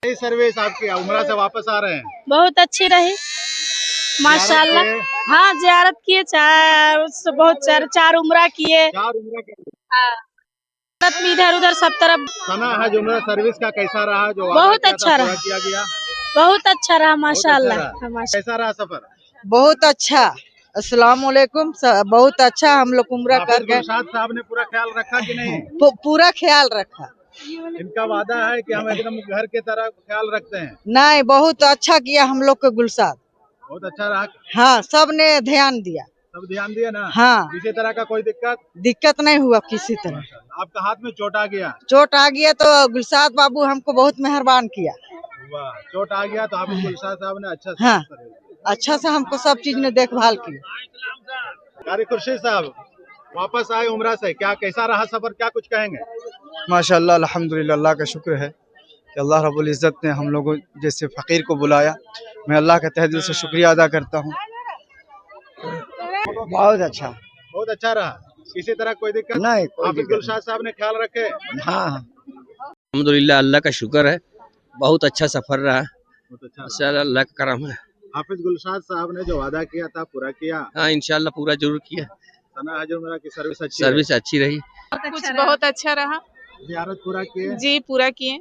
ये सर्विस आपकी उमरा से वापस आ रहे हैं, बहुत अच्छी रही माशाल्लाह। हाँ जियारत किए, बहुत चार उम्रा किए। 4 उमरा के हाँ इधर उधर सब तरफ। सना हज उमरा सर्विस का कैसा रहा? जो वादा बहुत किया था, अच्छा पूरा रहा, किया गया? बहुत अच्छा रहा बहुत अच्छा माशाल्लाह। रहा। कैसा रहा सफर? बहुत अच्छा। अस्सलाम वालेकुम। बहुत अच्छा। हम लोग उम्रा कर हाफिज गए। गुलशाद साहब ने पूरा ख्याल रखा कि नहीं? पूरा ख्याल रखा। इनका वादा है कि हम एकदम घर के तरह ख्याल रखते हैं। नहीं, बहुत अच्छा किया हम लोग को गुलशाद। बहुत अच्छा रहा। हाँ, सब ने ध्यान दिया। सब ध्यान दिया ना? हाँ, किसी तरह का कोई दिक्कत नहीं हुआ किसी तरह। आपका हाथ में चोट आ गया? चोट आ गया तो गुलशाद बाबू हमको बहुत मेहरबान किया। वाह, चोट आ गया तो हाफिज गुलशाद साहब ने अच्छा से हाँ, अच्छा से हमको सब चीज में देखभाल की। कारी खुर्शीद साहब वापस आए उमरा से, क्या कैसा रहा सफर, क्या कुछ कहेंगे? माशाअल्लाह अल्हम्दुलिल्लाह, अल्लाह का शुक्र है कि अल्लाह रब्बुल इज़्ज़त ने हम लोगों जैसे फ़कीर को बुलाया। मैं अल्लाह का तहे दिल से शुक्रिया अदा करता हूँ। बहुत अच्छा। बहुत अच्छा रहा। किसी तरह कोई दिक्कत नहीं, कोई हाफिज दिक्कत गुलशाद साहब ने ख्याल रखे? हाँ। अल्हम्दुलिल्लाह, अल्लाह का शुक्र है, बहुत अच्छा सफर रहा। बहुत अच्छा रहा। इंशाअल्लाह अल्लाह का करम है। हाफिज गुलशाद साहब ने जो वादा किया था पूरा किया? हाँ इंशाअल्लाह पूरा जरूर किया। सना हज उमरा की सर्विस अच्छी सर्विस अच्छी रही। कुछ बहुत अच्छा रहा जियारत पूरा किए? जी, पूरा किए।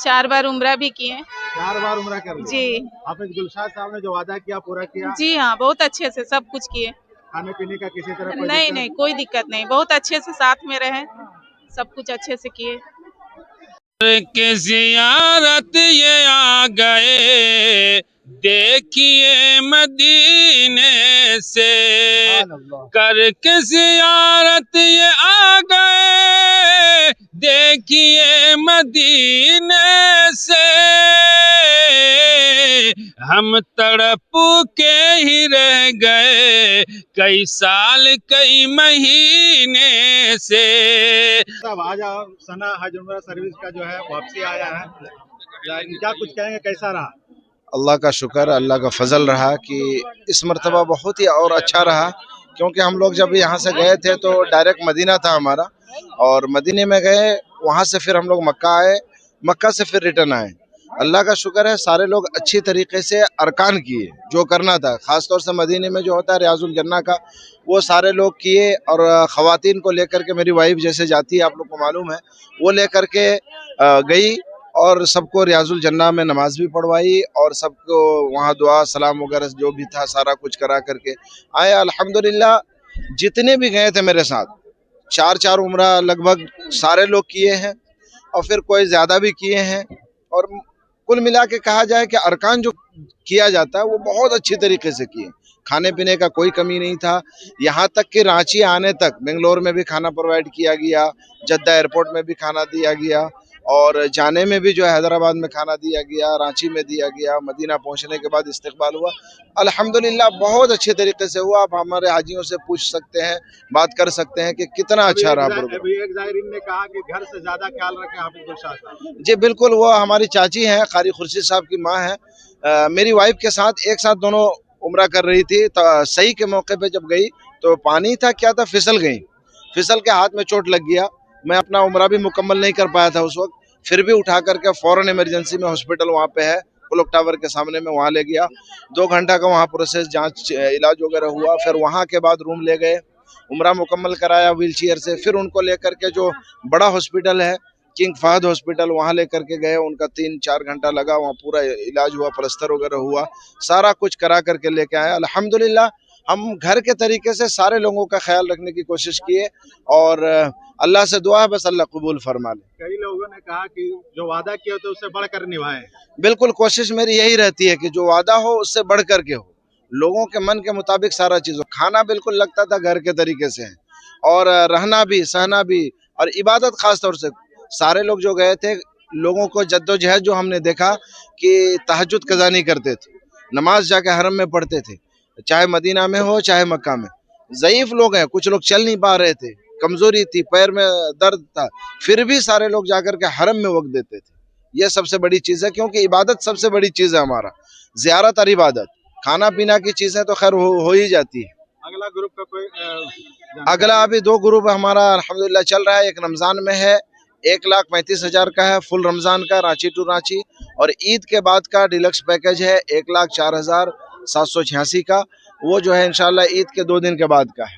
4 बार उम्रा भी किए 4 बार उमरा कर लिया। जी। हाफिज गुलशाद साहब ने जो वादा किया पूरा किया? जी हाँ, बहुत अच्छे से सब कुछ किए। खाने पीने का किसी तरह कोई नहीं दिक्कत? नहीं, कोई दिक्कत नहीं, बहुत अच्छे से साथ में रहे, सब कुछ अच्छे से किए। के ज़ियारत ये आ गए, देखिए मदीने से करके ज़ियारत ये आ गए, देखिए मदीने से हम तड़प के ही रह गए, कई साल कई महीने से। साहब आज सना हज उमरा सर्विस का जो है वापसी आया है, क्या कुछ कहेंगे, कैसा रहा? अल्लाह का शुक्र, अल्लाह का फजल रहा कि इस मर्तबा बहुत ही और अच्छा रहा, क्योंकि हम लोग जब यहाँ से गए थे तो डायरेक्ट मदीना था हमारा, और मदीने में गए, वहाँ से फिर हम लोग मक्का आए, मक्का से फिर रिटर्न आए। अल्लाह का शुक्र है सारे लोग अच्छी तरीके से अरकान किए जो करना था, ख़ास तौर से मदीने में जो होता है रियाजुल जन्ना का, वो सारे लोग किए। और ख़वातीन को लेकर के, मेरी वाइफ जैसे जाती है आप लोग को मालूम है, वो लेकर के गई और सबको रियाजुल जन्ना में नमाज भी पढ़वाई और सबको वहाँ दुआ सलाम वगैरह जो भी था सारा कुछ करा करके आए। अल्हम्दुलिल्लाह जितने भी गए थे मेरे साथ, 4 उम्रा लगभग सारे लोग किए हैं और फिर कोई ज़्यादा भी किए हैं। और कुल मिला के कहा जाए कि अरकान जो किया जाता है वो बहुत अच्छी तरीके से किए। खाने पीने का कोई कमी नहीं था, यहाँ तक कि रांची आने तक बेंगलोर में भी खाना प्रोवाइड किया गया, जद्दा एयरपोर्ट में भी खाना दिया गया, और जाने में भी जो है हैदराबाद में खाना दिया गया, रांची में दिया गया, मदीना पहुंचने के बाद इस्तकबाल हुआ। अल्हम्दुलिल्लाह बहुत अच्छे तरीके से हुआ। आप हमारे हाजियों से पूछ सकते हैं, बात कर सकते हैं कि कितना अच्छा रहा प्रोग्राम। अभी एक ज़ायरीन ने कहा कि घर से ज्यादा ख्याल रखें हाफिज गुलशाद साहब। जी बिल्कुल, वो हमारी चाची हैं, कारी खुर्शीद साहब की माँ है। मेरी वाइफ के साथ एक साथ दोनों उम्रा कर रही थी, तो सही के मौके पे जब गई तो पानी था क्या था, फिसल गई, फिसल के हाथ में चोट लग गया। मैं अपना उम्रा भी मुकम्मल नहीं कर पाया था उस वक्त, फिर भी उठा करके फ़ौरन इमरजेंसी में हॉस्पिटल वहाँ पे है क्लॉक टावर के सामने में, वहाँ ले गया। 2 घंटा का वहाँ प्रोसेस, जांच, इलाज वगैरह हुआ। फिर वहाँ के बाद रूम ले गए, उम्रा मुकम्मल कराया व्हील चेयर से। फिर उनको लेकर के जो बड़ा हॉस्पिटल है किंग फहद हॉस्पिटल, वहाँ लेकर के गए। उनका 3-4 घंटा लगा, वहाँ पूरा इलाज हुआ, प्लस्तर वगैरह हुआ, सारा कुछ करा करके लेके आए। अल्हम्दुलिल्लाह हम घर के तरीके से सारे लोगों का ख्याल रखने की कोशिश किए, और अल्लाह से दुआ है बस अल्लाह कबूल फरमा ले। कई लोगों ने कहा कि जो वादा किया तो उससे बढ़कर निभाएं। बिल्कुल, कोशिश मेरी यही रहती है कि जो वादा हो उससे बढ़ कर के हो, लोगों के मन के मुताबिक सारा चीज़ हो। खाना बिल्कुल लगता था घर के तरीके से, और रहना भी, सहना भी, और इबादत खास तौर से सारे लोग जो गए थे, लोगों को जद्दोजहद जो हमने देखा कि तहज्जुद कज़ा नहीं करते थे, नमाज जाके हरम में पढ़ते थे, चाहे मदीना में हो चाहे मक्का में। ज़ईफ़ लोग हैं, कुछ लोग चल नहीं पा रहे थे, कमज़ोरी थी, पैर में दर्द था, फिर भी सारे लोग जाकर के हरम में वक्त देते थे। ये सबसे बड़ी चीज़ है, क्योंकि इबादत सबसे बड़ी चीज़ है हमारा, ज़ियारत और इबादत। खाना पीना की चीज़ें तो खैर हो ही जाती है। अगला ग्रुप का कोई अगला अभी 2 ग्रुप हमारा अल्हम्दुलिल्लाह चल रहा है, एक रमज़ान में है, 1,35,000 का है फुल रमजान का रांची टू रांची, और ईद के बाद का डिलक्स पैकेज है 1,04,786 का, वो जो है इंशाल्लाह ईद के 2 दिन के बाद का है।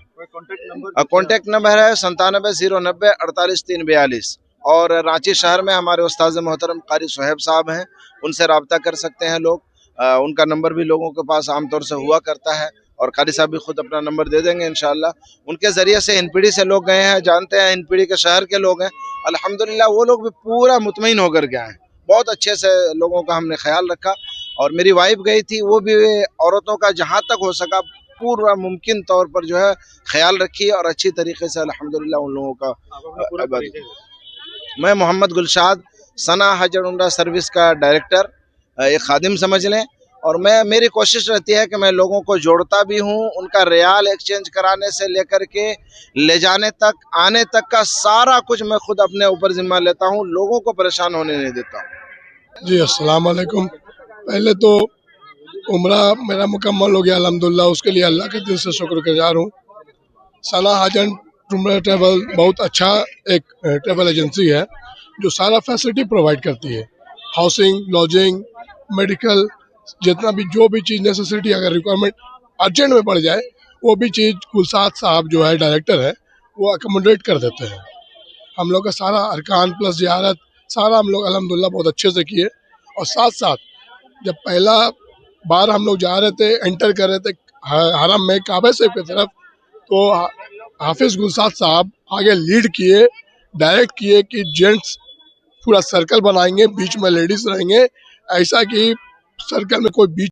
कॉन्टेक्ट नंबर है 9709483342, और रांची शहर में हमारे उस्ताद मोहतरम कारी सुहेब साहब हैं, उनसे रब्ता कर सकते हैं लोग। उनका नंबर भी लोगों के पास आमतौर से हुआ करता है, और कारी साहब भी खुद अपना नंबर दे देंगे इंशाल्लाह। उनके ज़रिए से हिंदपीढ़ी से लोग गए हैं, जानते हैं हिंदपीढ़ी के शहर के लोग हैं, अल्हम्दुलिल्लाह वो लोग भी पूरा मुतमईन होकर गए हैं। बहुत अच्छे से लोगों का हमने ख्याल रखा, और मेरी वाइफ गई थी, वो भी औरतों का जहाँ तक हो सका पूरा मुमकिन तौर पर जो है ख्याल रखी, और अच्छी तरीके से अल्हम्दुलिल्लाह उन लोगों का। मैं मोहम्मद गुलशाद, सना हज और उम्रा सर्विस का डायरेक्टर, एक खादिम समझ लें, और मेरी कोशिश रहती है कि मैं लोगों को जोड़ता भी हूँ। उनका रियाल एक्सचेंज कराने से लेकर के ले जाने तक, आने तक का सारा कुछ मैं खुद अपने ऊपर जिम्मा लेता हूँ, लोगों को परेशान होने नहीं देता हूँ। जी अस्सलाम वालेकुम। पहले तो उम्रा मेरा मुकम्मल हो गया अल्हम्दुलिल्लाह, उसके लिए अल्लाह के दिल से शुक्रगुजार हूँ। सना हज एंड उम्रा ट्रैवल बहुत अच्छा एक ट्रैवल एजेंसी है जो सारा फैसिलिटी प्रोवाइड करती है, हाउसिंग, लॉजिंग, मेडिकल, जितना भी जो भी चीज़ नेसेसिटी अगर रिक्वायरमेंट अर्जेंट में पड़ जाए, वो भी चीज़ गुलसाद साहब जो है डायरेक्टर है वो अकोमोडेट कर देते हैं। हम लोग का सारा अरकान प्लस ज़ियारत सारा हम लोग अल्हम्दुलिल्लाह बहुत अच्छे से किए। और साथ साथ जब पहला बार हम लोग जा रहे थे, एंटर कर रहे थे हरम में काबा शरीफ की तरफ, तो हाफिज़ गुलसाद साहब आगे लीड किए, डायरेक्ट किए कि जेंट्स पूरा सर्कल बनाएंगे, बीच में लेडीज़ रहेंगे, ऐसा कि सर्कल में कोई बीच